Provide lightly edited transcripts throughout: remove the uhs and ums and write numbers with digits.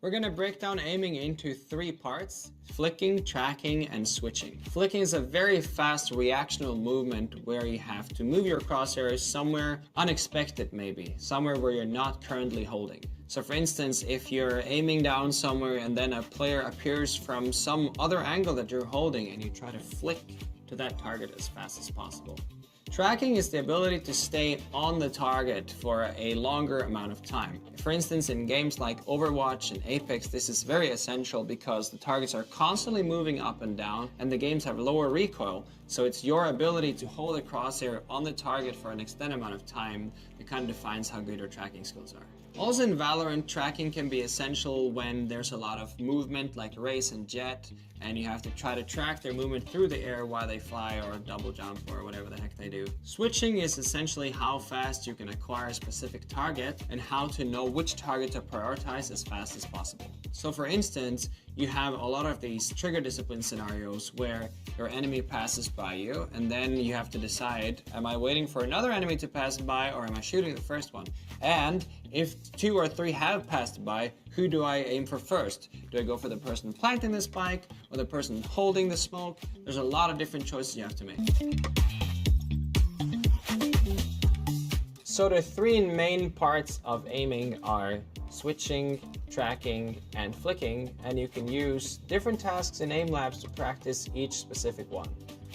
We're going to break down aiming into 3 parts: flicking, tracking, and switching. Flicking is a very fast reactional movement where you have to move your crosshairs somewhere unexpected, maybe somewhere where you're not currently holding. So for instance, if you're aiming down somewhere and then a player appears from some other angle that you're holding and you try to flick to that target as fast as possible. Tracking is the ability to stay on the target for a longer amount of time. For instance, in games like Overwatch and Apex, this is very essential because the targets are constantly moving up and down and the games have lower recoil, so it's your ability to hold a crosshair on the target for an extended amount of time that kind of defines how good your tracking skills are. Also in Valorant, tracking can be essential when there's a lot of movement like Raze and Jet, and you have to try to track their movement through the air while they fly or double jump or whatever the heck they do. Switching is essentially how fast you can acquire a specific target and how to know which target to prioritize as fast as possible. So for instance, you have a lot of these trigger discipline scenarios where your enemy passes by you and then you have to decide, am I waiting for another enemy to pass by or am I shooting the first one? And if 2 or 3 have passed by, who do I aim for first? Do I go for the person planting the spike or the person holding the smoke? There's a lot of different choices you have to make. So the 3 main parts of aiming are switching, tracking, and flicking, and you can use different tasks in Aimlabs to practice each specific one.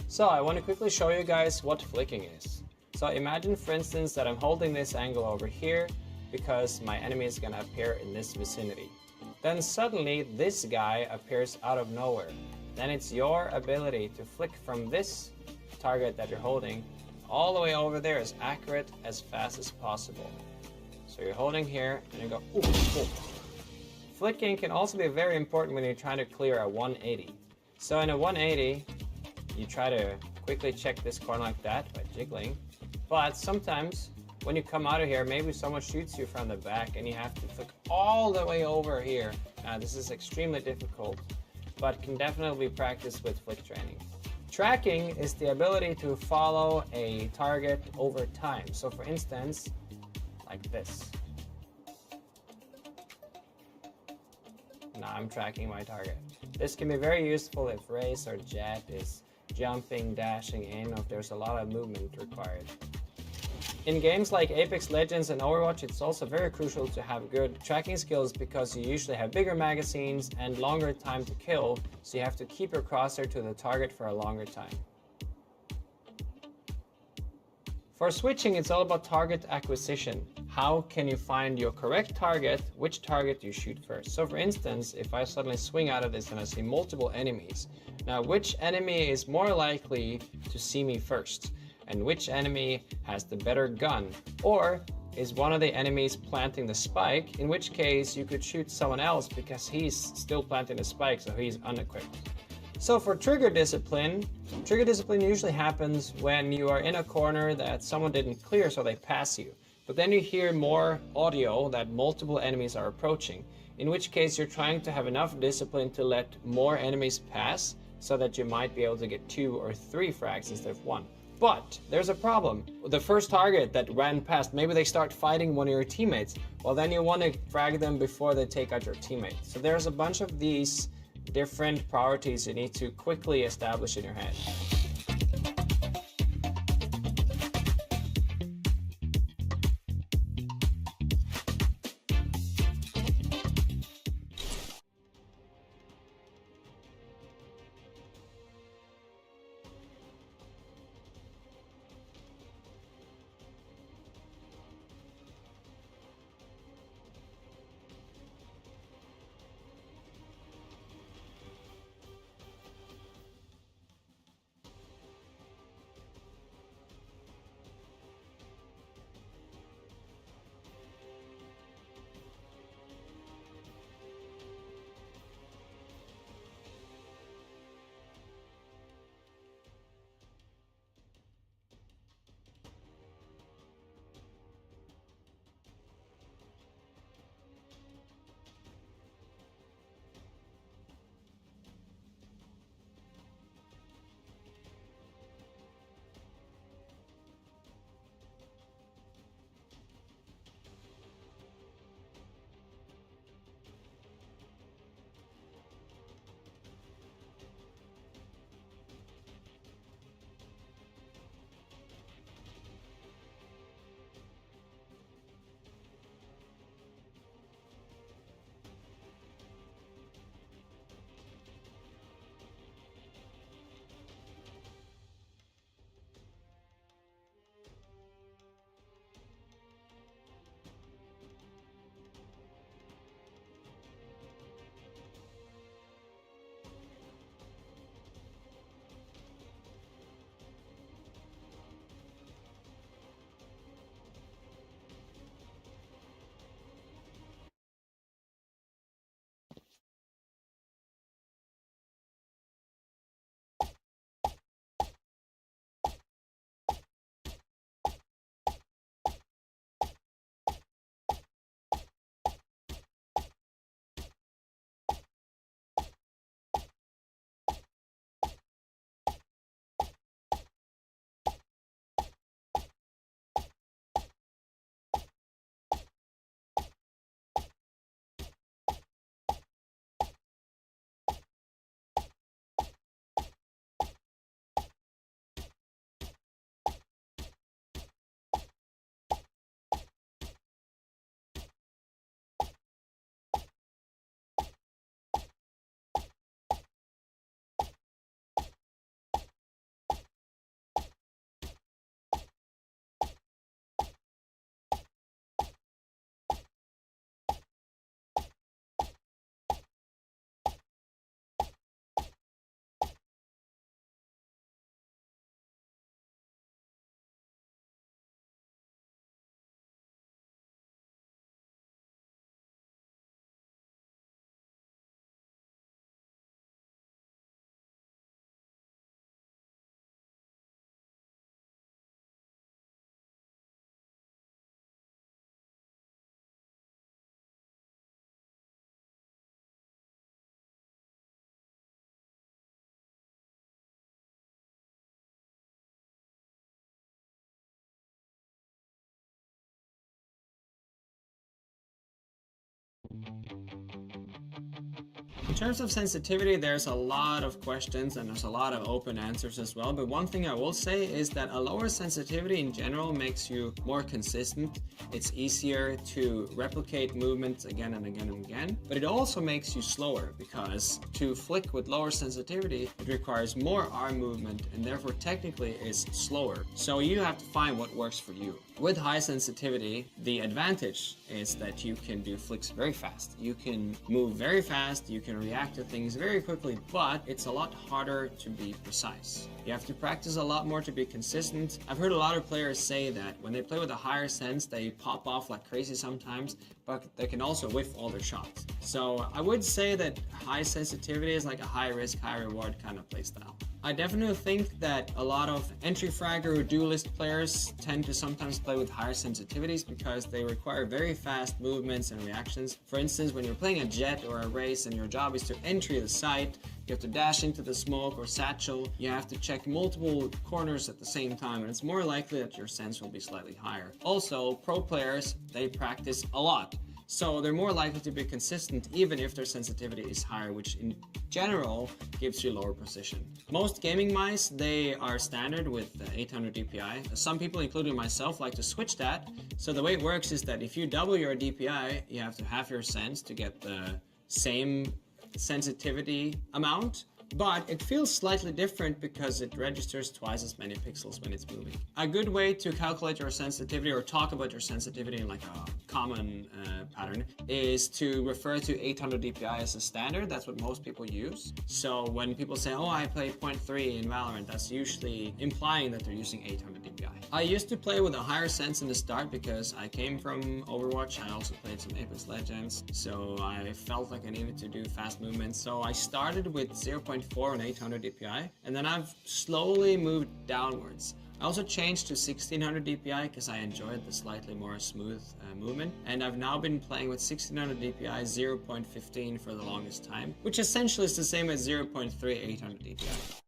So I want to quickly show you guys what flicking is. So imagine, for instance, that I'm holding this angle over here because my enemy is going to appear in this vicinity. Then suddenly this guy appears out of nowhere. Then it's your ability to flick from this target that you're holding all the way over there as accurate as fast as possible. So you're holding here and you go, ooh, ooh. Flicking can also be very important when you're trying to clear a 180. So in a 180, you try to quickly check this corner like that by jiggling. But sometimes when you come out of here, maybe someone shoots you from the back and you have to flick all the way over here. This is extremely difficult, but can definitely be practiced with flick training. Tracking is the ability to follow a target over time. So for instance, like this. Now I'm tracking my target. This can be very useful if Raze or Jet is jumping, dashing in, or if there's a lot of movement required. In games like Apex Legends and Overwatch, it's also very crucial to have good tracking skills because you usually have bigger magazines and longer time to kill, so you have to keep your crosshair to the target for a longer time. For switching, it's all about target acquisition. How can you find your correct target, which target you shoot first? So for instance, if I suddenly swing out of this and I see multiple enemies, now which enemy is more likely to see me first? And which enemy has the better gun? Or is one of the enemies planting the spike, in which case you could shoot someone else because he's still planting the spike, so he's unequipped. So for trigger discipline usually happens when you are in a corner that someone didn't clear, so they pass you. But then you hear more audio that multiple enemies are approaching, in which case you're trying to have enough discipline to let more enemies pass so that you might be able to get 2 or 3 frags instead of 1. But there's a problem. The first target that ran past, maybe they start fighting one of your teammates. Well, then you want to frag them before they take out your teammate. So there's a bunch of these different priorities you need to quickly establish in your head. terms of sensitivity, there's a lot of questions and there's a lot of open answers as well. But one thing I will say is that a lower sensitivity in general makes you more consistent. It's easier to replicate movements again and again and again. But it also makes you slower because to flick with lower sensitivity, it requires more arm movement and therefore technically is slower. So you have to find what works for you. With high sensitivity, the advantage is that you can do flicks very fast. You can move very fast, you can react to things very quickly, but it's a lot harder to be precise. You have to practice a lot more to be consistent. I've heard a lot of players say that when they play with a higher sense, they pop off like crazy sometimes, but they can also whiff all their shots. So I would say that high sensitivity is like a high risk, high reward kind of playstyle. I definitely think that a lot of entry fragger or duelist players tend to sometimes play with higher sensitivities because they require very fast movements and reactions. For instance, when you're playing a jet or a race and your job is to enter the site, you have to dash into the smoke or satchel, you have to check multiple corners at the same time, and it's more likely that your sense will be slightly higher. Also, pro players, they practice a lot. So they're more likely to be consistent even if their sensitivity is higher, which in general gives you lower precision. Most gaming mice, they are standard with 800 DPI. Some people, including myself, like to switch that. So the way it works is that if you double your DPI, you have to half your sense to get the same sensitivity amount. But it feels slightly different because it registers twice as many pixels when it's moving. A good way to calculate your sensitivity or talk about your sensitivity in like a common pattern is to refer to 800 DPI as a standard. That's what most people use. So when people say, oh, I play 0.3 in Valorant, that's usually implying that they're using 800 DPI. I used to play with a higher sense in the start because I came from Overwatch. I also played some Apex Legends. So I felt like I needed to do fast movements. So I started with 0.4 and 800 DPI, and then I've slowly moved downwards. I also changed to 1600 DPI because I enjoyed the slightly more smooth movement, and I've now been playing with 1600 DPI 0.15 for the longest time, which essentially is the same as 0.3 800 DPI.